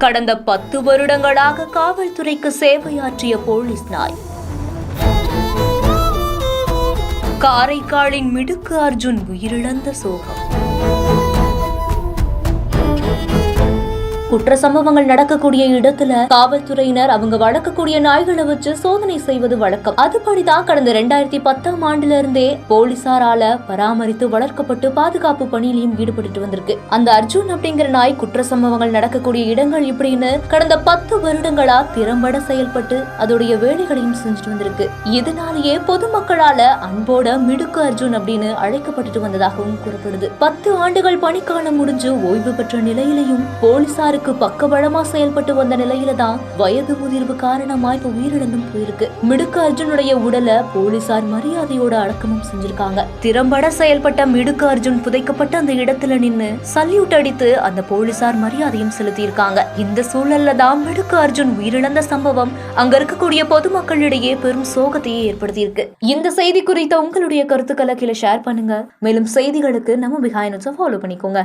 கடந்த 10 வருடங்களாக காவல்துறைக்கு சேவையாற்றிய போலீஸ் நாய். காரைக்காலின் மிடுக்கு அர்ஜுன் உயிரிழந்த சோகம். குற்ற சம்பவங்கள் நடக்கக்கூடிய இடத்துல காவல்துறையினர் அவங்க வளர்க்கக்கூடிய நாய்களை வச்சு சோதனை செய்வது வழக்கம். அதுபடிதான் கடந்த 2010ஆம் ஆண்டுல இருந்தே போலீசாரால பராமரித்து வளர்க்கப்பட்டு பாதுகாப்பு பணியிலையும் ஈடுபட்டு வந்திருக்கு. அந்த அர்ஜுன் அப்படிங்கிற நாய் குற்ற சம்பவங்கள் நடக்கக்கூடிய இடங்கள் இப்படின்னு கடந்த 10 வருடங்களா திறம்பட செயல்பட்டு அதோடைய வேலைகளையும் செஞ்சுட்டு வந்திருக்கு. இதனாலேயே பொதுமக்களால அன்போட மிடுக்கு அர்ஜுன் அப்படின்னு அழைக்கப்பட்டு வந்ததாகவும் கூறப்படுது. 10 ஆண்டுகள் பணிக்காலம் முடிஞ்சு ஓய்வு பெற்ற நிலையிலையும் போலீசாருக்கு பக்கபலமா செயல்பட்டு வந்த நிலையில தான் வயது முதிர்வு காரணமா இப்ப உயிரிழந்தும் போயிருக்கு. மிடுக்கு அர்ஜுனுடைய உடலை போலீசார் மரியாதையோட அடக்கமும் செஞ்சிருக்காங்க. திறம்பட செயல்பட்ட மிடுக்கு அர்ஜுன் புதைக்கப்பட்ட அந்த இடத்துல நின்னு சல்யூட் அடித்து அந்த போலீசார் மரியாதையும் செலுத்தி இருக்காங்க. இந்த சூழல்ல தான் மிடுக்கு அர்ஜுன் உயிரிழந்த சம்பவம் அங்க இருக்கக்கூடிய பொதுமக்களிடையே பெரும் சோகத்தையே ஏற்படுத்தி இருக்கு. இந்த செய்தி குறித்த உங்களுடைய கருத்துக்களை கீழே ஷேர் பண்ணுங்க. மேலும் செய்திகளுக்கு நம்ம பிஹைண்ட் ஃபாலோ பண்ணிக்கோங்க.